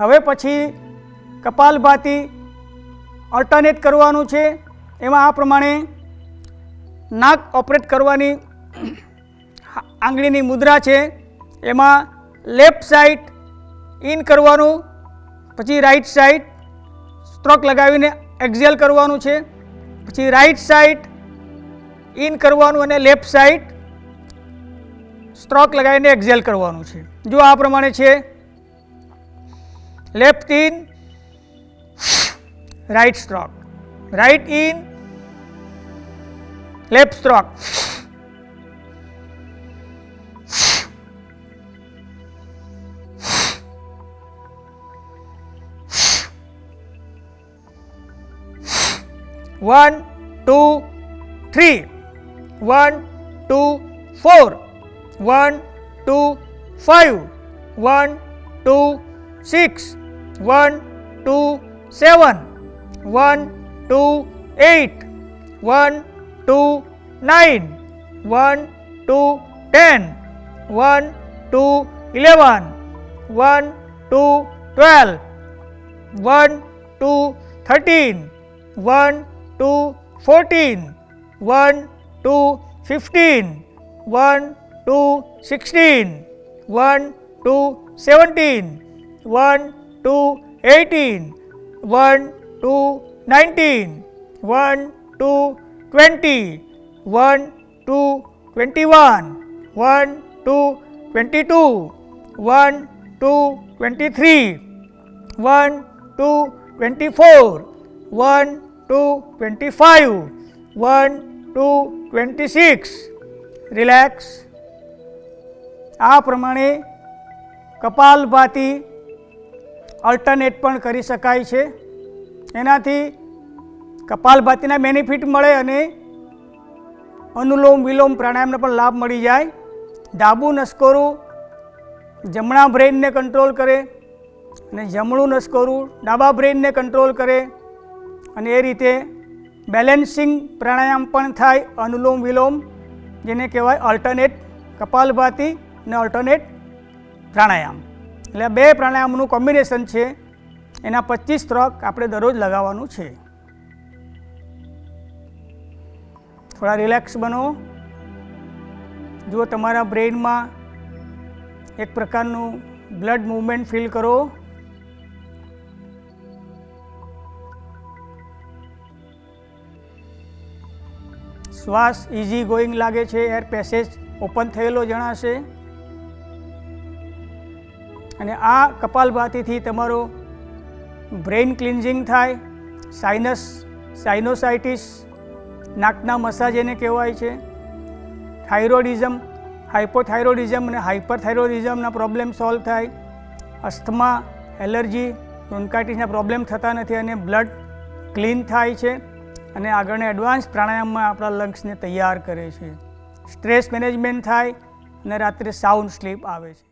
હવે પછી કપાલભાતી અલ્ટરનેટ કરવાનું છે। એમાં આ પ્રમાણે નાક ઓપરેટ કરવાની આંગળીની મુદ્રા છે, એમાં લેફ્ટ સાઈડ ઇન કરવાનું, પછી રાઈટ સાઈડ સ્ટ્રોક લગાવીને એક્ઝેલ કરવાનું છે, પછી રાઈટ સાઈડ ઇન કરવાનું અને લેફ્ટ સાઈડ સ્ટ્રોક લગાવીને એક્ઝેલ કરવાનું છે। જો આ પ્રમાણે છે, left in, right stroke, right in, left stroke, one two three, 1 2 4, 1 2 5, 1 2 6, 1 2 7, 1 2 8, 1 2 9, 1 2 10, 1 2 11, 1 2 12, 1 2 13, 1 2 14, 1 2 15, 1 2 16, 1 2 17, 1 2 18, 1 2 19, 1 2 20, 1 2 21, 1 2 22, 1 2 23, 1 2 24, 1 2 25, 1 2 26। Relax. આ પ્રમાણે કપાલભાતી અલ્ટરનેટ પણ કરી શકાય છે। એનાથી કપાલભાતીના બેનિફિટ મળે અને અનુલોમ વિલોમ પ્રાણાયામનો પણ લાભ મળી જાય। ડાબું નસકોરું જમણા બ્રેઇનને કંટ્રોલ કરે અને જમણું નસકોરું ડાબા બ્રેઇનને કંટ્રોલ કરે અને એ રીતે બેલેન્સિંગ પ્રાણાયામ પણ થાય, અનુલોમ વિલોમ, જેને કહેવાય અલ્ટરનેટ કપાલભાતી અને અલ્ટરનેટ પ્રાણાયામ। એટલે બે પ્રાણાયામનું કોમ્બિનેશન છે, એના 25 સ્ટ્રોક આપણે દરરોજ લગાવવાનું છે। થોડા રિલેક્સ બનો। જો તમારા બ્રેઇનમાં એક પ્રકારનું બ્લડ મૂવમેન્ટ ફીલ કરો। શ્વાસ ઇઝી ગોઈંગ લાગે છે, એર પેસેજ ઓપન થયેલો જણાશે અને આ કપાલભાતીથી તમારો બ્રેઇન ક્લિન્ઝિંગ થાય। સાઇનોસાઇટિસ, નાકના મસા જેને કહેવાય છે, થાઇરોઇડિઝમ, હાઇપોથાઇરોઇડિઝમ અને હાઇપરથાઇરોઇડિઝમના પ્રોબ્લેમ સોલ્વ થાય, અસ્થમા, એલર્જી, બ્રોન્કાઇટિસના પ્રોબ્લેમ થતા નથી અને બ્લડ ક્લીન થાય છે અને આગળના એડવાન્સ પ્રાણાયામમાં આપણા લંગ્સને તૈયાર કરે છે। સ્ટ્રેસ મેનેજમેન્ટ થાય અને રાત્રે સાઉન્ડ સ્લીપ આવે છે।